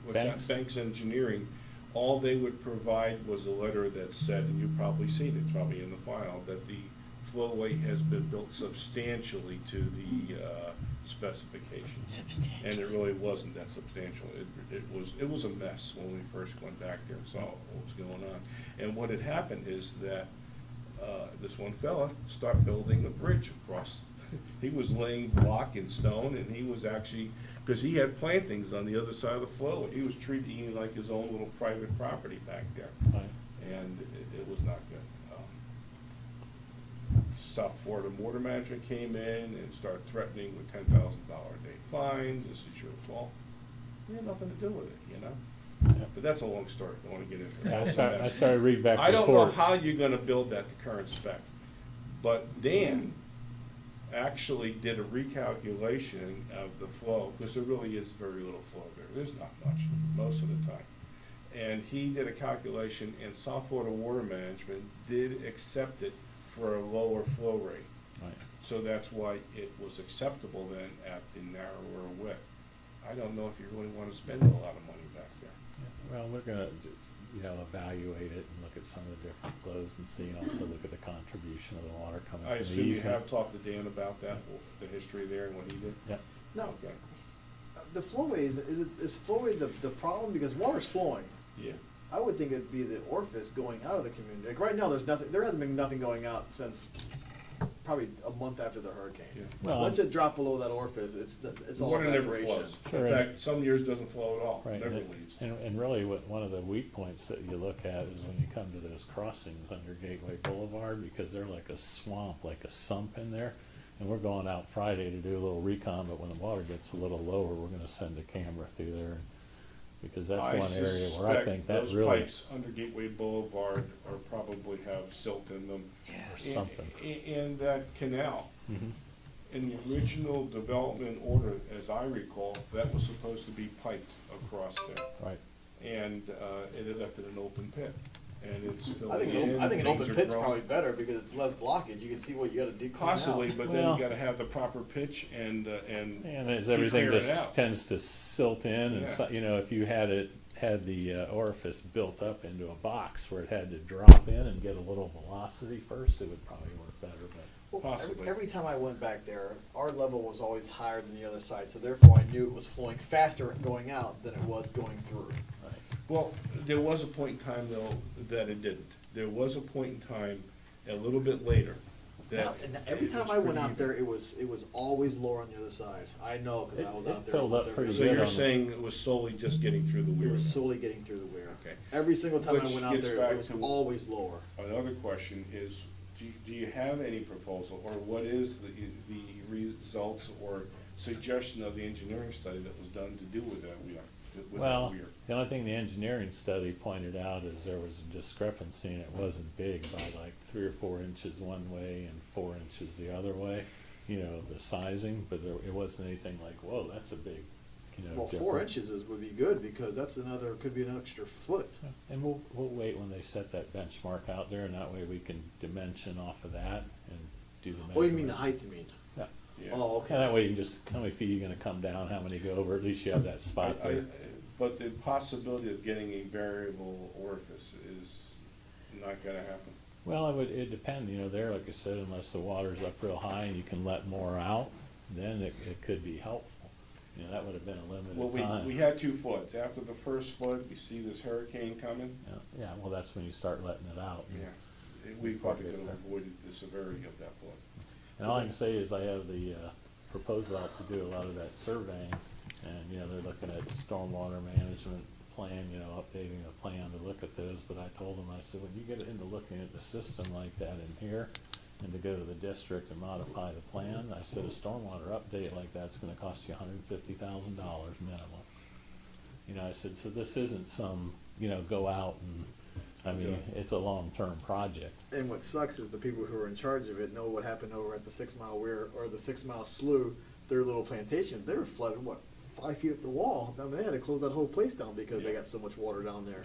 What's that? Banks? Banks Engineering. All they would provide was a letter that said, and you've probably seen it, it's probably in the file, that the flowway has been built substantially to the, specifications. And it really wasn't that substantial. It was a mess when we first went back there and saw what was going on. And what had happened is that, this one fella started building a bridge across. He was laying block and stone, and he was actually, because he had plantings on the other side of the flow. He was treating it like his own little private property back there. Right. And it was not good. South Florida Water Management came in and started threatening with $10,000 a day fines, this is your fault. We had nothing to do with it, you know? Yeah. But that's a long story, I don't wanna get into it. Yeah, I started reading back I don't know reports. how you're gonna build that to current spec, but Dan actually did a recalculation of the flow, because there really is very little flow there, there's not much, most of the time. And he did a calculation, and South Florida Water Management did accept it for a lower flow rate. Right. So that's why it was acceptable then at the narrower width. I don't know if you really wanna spend a lot of money back there. Yeah, well, we're gonna, evaluate it and look at some of the different flows and see, and also look at the contribution of the water coming I from the assume you easement. have talked to Dan about that, the history there and what he did? Yeah. No, Okay, the flowway, is flowway the problem? Because water's flowing. yeah. I would think it'd be the orifice going out of the community. Like right now, there hasn't been nothing going out since probably a month after the hurricane. Yeah. Well, Once it dropped below that orifice, it's all Water never evaporation. flows. Sure, In and- fact, some years doesn't flow at all, Right, never and, leaves. and really one of the weak points that you look at is when you come to those crossings under Gateway Boulevard, because they're like a swamp, like a sump in there. And we're going out Friday to do a little recon, but when the water gets a little lower, we're gonna send a camera through there. Because that's one area where I think that those really, pipes under Gateway Boulevard are probably have silt in them. or something. And that canal, Mhm. in the original development order, as I recall, that was supposed to be piped across there. Right. And, it had left it an open pit, and it's I filling think in. an things open are pit's growing. probably better because it's less blockage. You can see what you gotta do. clean out. Possibly, but then Well- you gotta have the proper pitch and And as keep everything clearing it just out. tends to silt in, and Yeah. if you had the orifice built up into a box where it had to drop in and get a little velocity first, it would probably work better, but. Well, Possibly. every time I went back there, our level was always higher than the other side, so therefore I knew it was flowing faster going out than it was going through. Right. Well, there was a point in time though that it didn't. There was a point in time, a little bit later, Now, that. and every it time was I went pretty out even. there, it was always lower on the other side. I know, cause I was It out there filled almost up every pretty So good you're on the- saying it was solely just getting through the It weir? was slowly getting through the weir. Okay. Every single time I Which went out gets there, back it was to- always lower. Another question is, do you have any proposal, or what is the results or suggestion of the engineering study that was done to do with that weir? Well, the only thing the engineering study pointed out is there was a discrepancy, and it wasn't big, by like 3 or 4 inches one way and 4 inches the other way, the sizing, but it wasn't anything like, whoa, that's a big, Well, 4 difference. inches would be good because that's could be an extra foot. And we'll wait when they set that benchmark out there, and that way we can dimension off of that and do the measurements. Oh, you mean the height, you mean? Yeah. Oh, okay. And that way you can just, how many feet are you gonna come down, how many go over, at least you have that spot there. But the possibility of getting a variable orifice is not gonna happen. Well, it depend, there, like I said, unless the water's up real high and you can let more out, then it could be helpful. That would have been a Well, limited time. we had 2 floods. After the first flood, we see this hurricane coming. Yeah, well, that's when you start letting it out. Yeah, we probably could have avoided the severity of that flood. And all I can say is I have the proposal out to do a lot of that surveying, and, they're looking at stormwater management plan, updating the plan to look at those, but I told them, I said, when you get into looking at the system like that in here, and to go to the district and modify the plan, I said, a stormwater update like that's gonna cost you $150,000 minimum. I said, so this isn't some, go out and I mean, it's a long-term project. And what sucks is the people who are in charge of it know what happened over at the 6 Mile Weir or the 6 Mile Slough, their little plantation. They were flooded, what, 5 feet up the wall? I mean, they had to close that whole place down because they got so much water down there.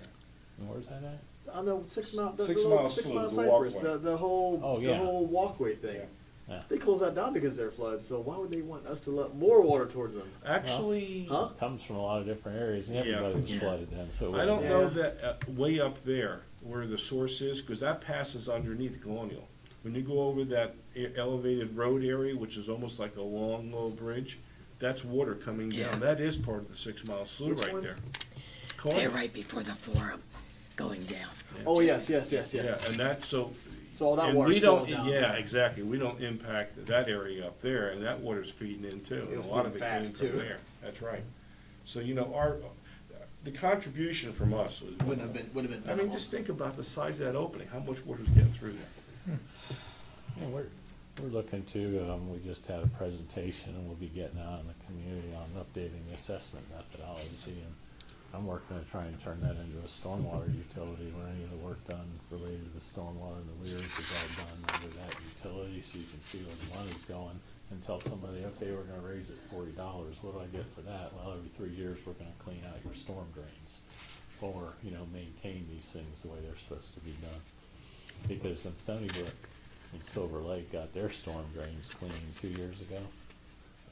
And where's that at? On the 6 Mile, the 6 little Mile 6 Slough, Mile the Cypress, walkway. the whole, Oh, the yeah. whole walkway thing. Yeah. Yeah. They closed that down because they're flooded, so why would they want us to let more water towards them? Actually, Huh? Comes from a lot of different areas, and Yeah. everybody was flooded then, so. I don't Yeah. know that way up there where the source is, because that passes underneath Colonial. When you go over that elevated road area, which is almost like a long, low bridge, that's water coming Yeah. down. That is part of the 6 Mile Slough Which right one? there. They're Colonial. right before the forum, going down. Oh, yes, yes, yes, Yeah, yes. and that's so. So all that and water's we don't. flowing down Yeah, there. exactly. We don't impact that area up there, and that water's feeding in too. And It's a lot of it feeding came fast, from too. there. That's right. So the contribution from us was. Would have been I mean, minimal. just think about the size of that opening, how much water's getting through there. Yeah, we're looking to, we just had a presentation and we'll be getting out in the community on updating the assessment methodology. And I'm working to try and turn that into a stormwater utility where any of the work done related to the stormwater and the weirs is all done under that utility, so you can see where the money's going. And tell somebody, okay, we're gonna raise it $40, what do I get for that? Well, every 3 years, we're gonna clean out your storm drains. Or, maintain these things the way they're supposed to be done. Because when Stoneybrook and Silver Lake got their storm drains cleaned 2 years ago,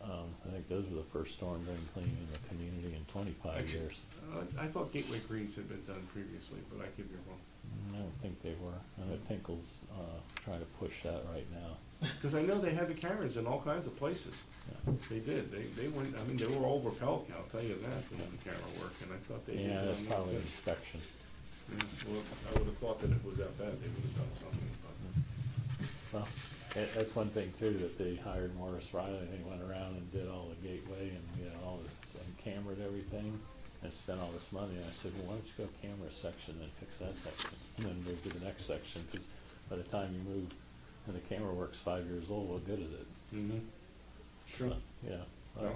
I think those were the first storm drain cleaning in the community in 25 Actually, years. I thought Gateway Greens had been done previously, but I could be wrong. I don't think they were. I know Tinkle's trying to push that right now. Because I know they had the cameras in all kinds of places. Yeah. They did. They went, I mean, they were over Pelican, I'll tell you that, when the camera worked, and I thought they did. Yeah, that's done probably that. inspection. Yeah, well, I would have thought that it was that bad, they would have done something, but. Well, that's one thing too, that they hired Morris Riley, and they went around and did all the gateway and, all this, and cameraed everything, and spent all this money, and I said, well, why don't you go camera a section and fix that section, and then move to the next section, cause by the time you move, and the camera work's 5 years old, what good is it? Mm-hmm. Sure. Yeah, That's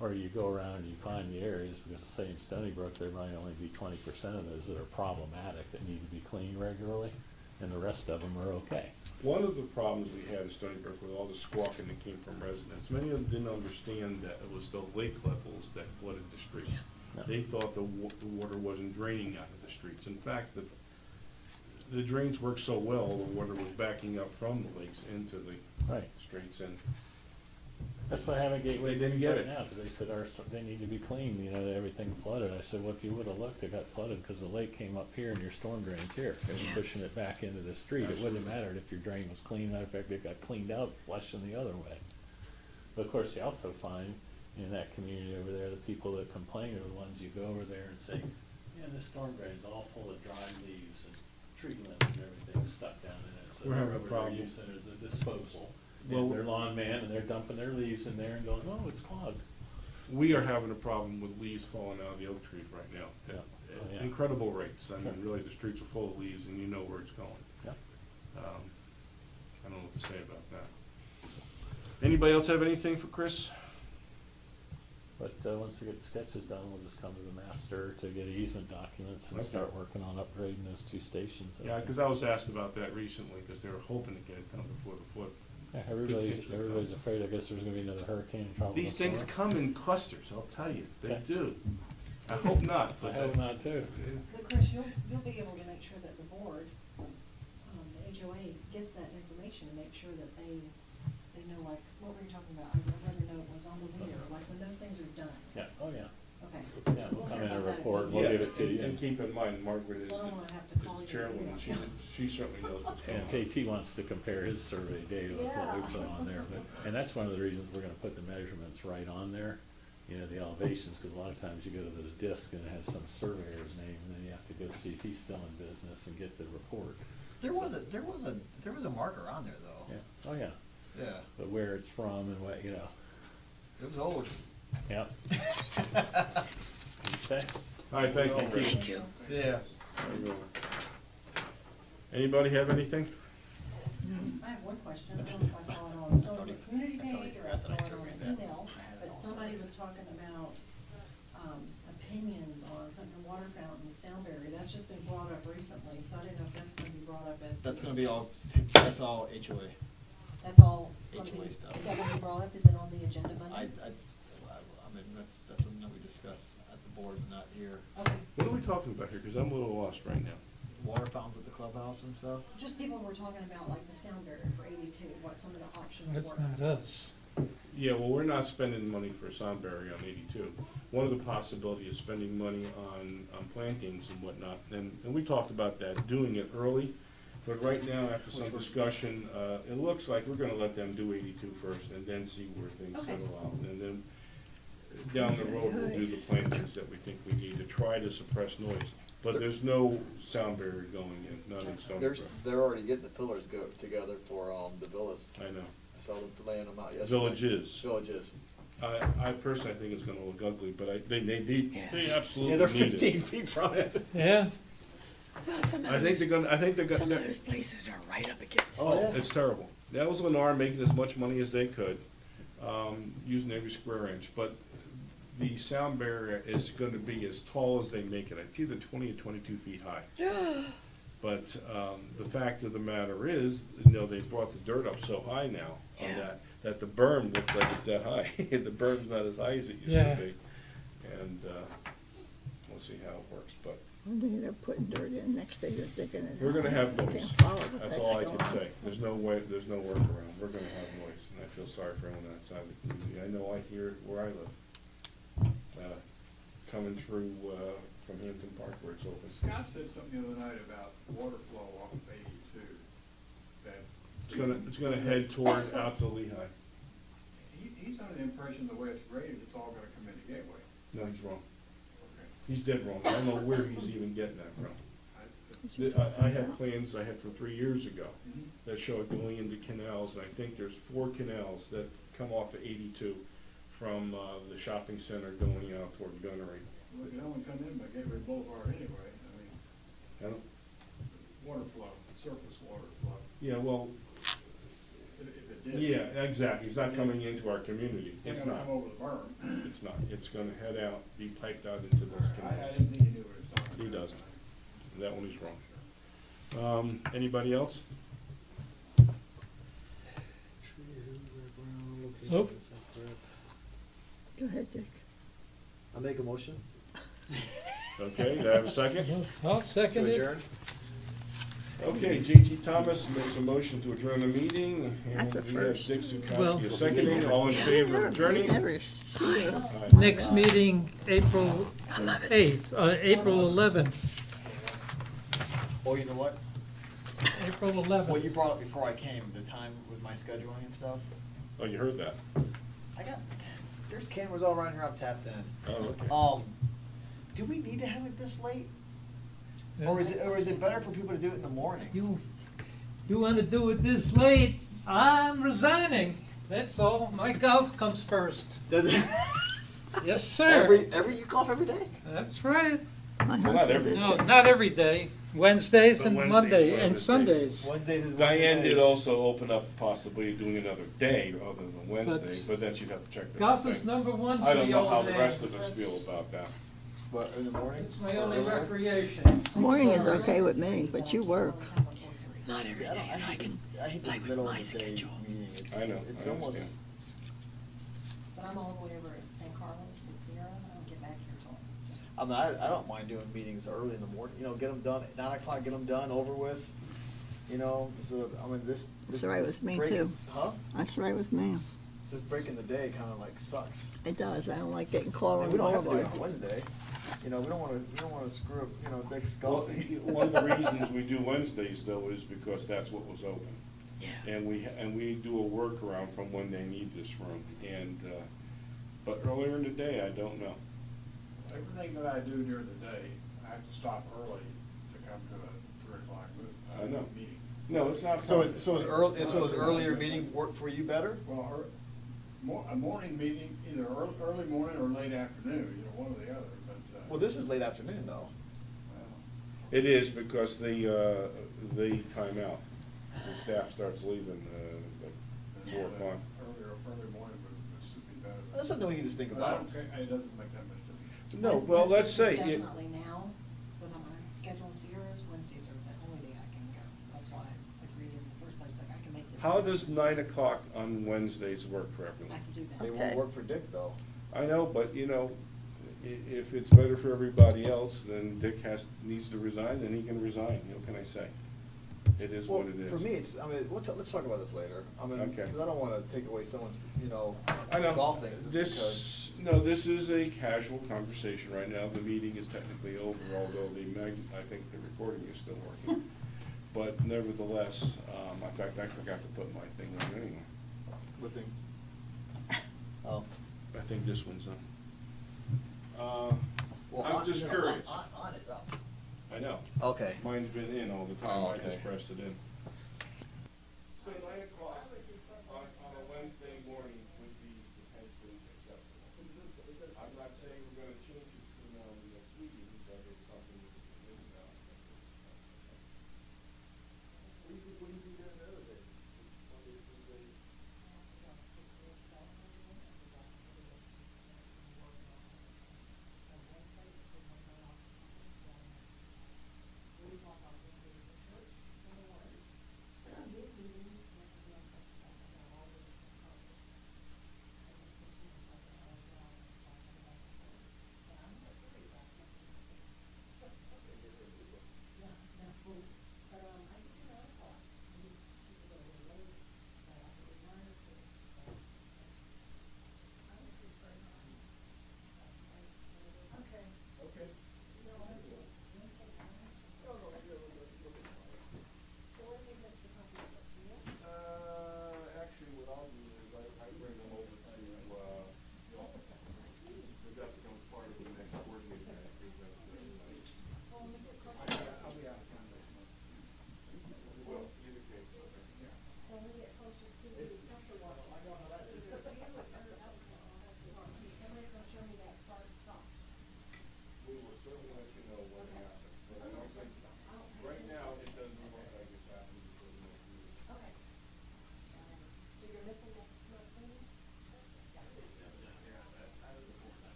or you go around and you find the areas, because say in Stoneybrook, there might only be 20% of those that are problematic, that need to be cleaned regularly, and the rest of them are okay. One of the problems we had in Stoneybrook with all the squawking that came from residents, many of them didn't understand that it was the lake levels that flooded the streets. No. They thought the water wasn't draining out of the streets. In fact, the drains worked so well, the water was backing up from the lakes into the Right. streets, and That's what having Gateway They didn't Greens get right it. now, because they said they need to be cleaned, everything flooded. I said, well, if you would've looked, it got flooded because the lake came up here and your storm drain's here. It was Yeah. pushing it back into the street. It wouldn't have mattered if your drain was clean. Matter of fact, it got cleaned out, flushing the other way. But of course, you also find in that community over there, the people that complain are the ones you go over there and say, yeah, this storm drain's all full of dried leaves and tree limbs and everything stuck down in it. So We're having a they're problem. using it as a disposal. Well, And their lawn man, and they're dumping their leaves in there and going, oh, it's clogged. we are having a problem with leaves falling out of the oak trees right now. Yeah. At Oh, yeah. incredible rates. I mean, Sure. really, the streets are full of leaves and you know where it's going. Yeah. I don't know what to say about that. Anybody else have anything for Chris? But once we get the sketches done, we'll just come to the master to get easement documents and Okay. start working on upgrading those 2 stations. Yeah, because I was asked about that recently, because they were hoping to get it done before the flood. Yeah, everybody's Potentially. afraid, I guess there's gonna be another hurricane and tropical These things storm. come in clusters, I'll tell you, they Okay. do. I hope not, I but. hope not too. But Chris, you'll be able to make sure that the board, the HOA gets that information to make sure that they know, like, what were you talking about? I read a note was on the weir, like when those things are done. Yeah, oh yeah. Okay. Yeah, So we'll hear come in and about that report, if we'll we- Yes, give it to you. and keep in mind, Margaret is So I don't wanna have to the call you. chairwoman, she certainly knows what's going on. And JT wants to compare his survey data with what we Yeah. put on there, and that's one of the reasons we're gonna put the measurements right on there. The elevations, because a lot of times you go to those discs and it has some surveyor's name, and then you have to go see if he's still in business and get the report. There was a marker on there though. Yeah, oh yeah, Yeah. but where it's from and what, It was old. yeah. Okay. All right, thank you. Thank you. Yeah. Anybody have anything? I have one question, I don't know if I saw it on the community page or I saw it on an email, but somebody was talking about, a opinions on putting a water fountain in Soundberry. That's just been brought up recently, so I didn't know if that's gonna be brought up at. That's gonna be all, that's all HOA. That's all gonna be, HOA stuff. is that gonna be brought up? Is it on the agenda Monday? I mean, that's something that we discuss at the boards, not here. Okay, What are we talking about here? Because I'm a little lost right now. Water fountains at the clubhouse and stuff. just people were talking about like the sound barrier for 82, what some of the options That's were. not us. Yeah, well, we're not spending money for sound barrier on 82. One of the possibilities is spending money on plantings and whatnot, and we talked about that, doing it early. But right now, after some discussion, it looks like we're gonna let them do 82 first and then see where things Okay. settle out. And then down the road, we'll do the plantings that we think we need to try to suppress noise. But there's no sound barrier going in, not in Stoneybrook. They're already getting the pillars together for, the villas. I know. I saw them laying them out yesterday. Villages. Villages. I personally think it's gonna look ugly, but they Yes. absolutely Yeah, they're need it. 15 feet from it. Yeah, Well, some of I think they're gonna, some of those places are right up against. oh, it's terrible. That was Lennar making as much money as they could, using every square inch, but the sound barrier is gonna be as tall as they make it. It's either 20 or 22 feet high. But, the fact of the matter is, they brought the dirt up so high now on Yeah. that the berm looks like it's that high. The berm's not as high as it used Yeah. to be. And, we'll see how it works, but One day they're putting dirt in, next day they're digging it out. we're gonna have You noise. can't follow what That's they all I go can on. say. There's no workaround. We're gonna have noise, and I feel sorry for everyone on that side of the community. I know I hear it where I live. Coming through, from Hampton Park where it's open. Scott said something the other night about water flow off of 82, that. It's gonna head toward out to Lehigh. He's under the impression the way it's graded, it's all gonna come into Gateway. No, he's wrong. Okay. He's dead wrong. I don't know where he's even getting that from. I had plans I had from 3 years ago Mhm. that show it going into canals, and I think there's 4 canals that come off of 82 from, the shopping center going out toward Gunnery. Well, it can only come in by Gateway Boulevard anyway, I don't, water flow, surface water flow. yeah, well, If it did. yeah, exactly. It's not coming into our community. It's It's gonna not. come over the berm. It's not. It's gonna head out, be piped out into those I canals. didn't think he knew what he was talking about. He doesn't. That one he's wrong. Anybody else? Nope. Go ahead, Dick. I make a motion Okay, do I have a second? I'll to second it. adjourn. Okay, J.T. Thomas makes a motion to adjourn the meeting. That's a And we have first. Dick Well- Zukowski, a seconding. All in favor of adjourning? Never see it. All right. Next meeting, April 8th, April 11th, Oh, you know what? April Well, 11th. you brought up before I came, the time with my scheduling and stuff. Oh, you heard that? There's cameras all around here, I'm tapped in. Oh, okay. Do we need to have it this late? Or is it better for people to do it in the morning? You want to do it this late? I'm resigning. That's all. My golf comes first. Does it? Yes, sir. You golf every day? That's right. My Well, not husband every- did No, too. not every day. Wednesdays But and Wednesdays, Monday one of and his days. Sundays. Wednesdays is one of the Diane did days. also open up the possibility of doing another day other than Wednesday, but then she'd have to check the Golf whole is thing. number one for I don't the know old how the man. rest of us feel about that. What, in the morning? It's my only recreation. Morning is okay with me, but you work. Not every See, day, and I can I hate play this with middle my of the day schedule. meeting. It's- I know, It's I almost, understand. But I'm all the way over at San Carlos with Sierra, I don't get back here till. I mean, I don't mind doing meetings early in the morning, get them done at 9 o'clock, get them done, over with. Instead of, this. That's all right this with me, breaking- too. Huh? That's right with me. Just breaking the day kinda like sucks. It does. I don't like getting caught I on mean, the we don't have to do it boulevard. on Wednesday. We don't wanna screw up, Dick's Well, golfing. one of the reasons we do Wednesdays though is because that's what was open. Yeah. And we do a workaround from when they need this room, but earlier in the day, I don't know. Everything that I do during the day, I have to stop early to come to a 3 o'clock I know. meeting. No, it's not. So is earlier meeting work for you better? Well, a morning meeting, either early morning or late afternoon, one or the other, but. Well, this is late afternoon though. It is because they time out. The staff starts leaving, at 4 o'clock. Early morning would be better. That's something we can just think But I about. don't care, it doesn't make that much difference. No, Wed- well, let's Wednesdays are say, it- Definitely now, with my schedule in Sierra's, Wednesdays are the only day I can go. That's why I agreed in the first place, like, I can make this. how work. does 9 o'clock on Wednesdays work for everyone? I can do that. They Okay. won't work for Dick, though. I know, but you know, if it's better for everybody else, then Dick needs to resign, then he can resign, what can I say? It is Well, what it is. for me, it's, I mean, let's talk about this later. I mean, Okay. because I don't wanna take away someone's, you know, I know, golfing, just because. this is a casual conversation right now, the meeting is technically over, although I think the recording is still working. But nevertheless, in fact, I forgot to put my thing on anyway. What thing? Oh. I think this one's on. Well, I'm just you know, curious. on it, though. I know. Okay. Mine's been in all the time, Oh, I just okay. pressed it in.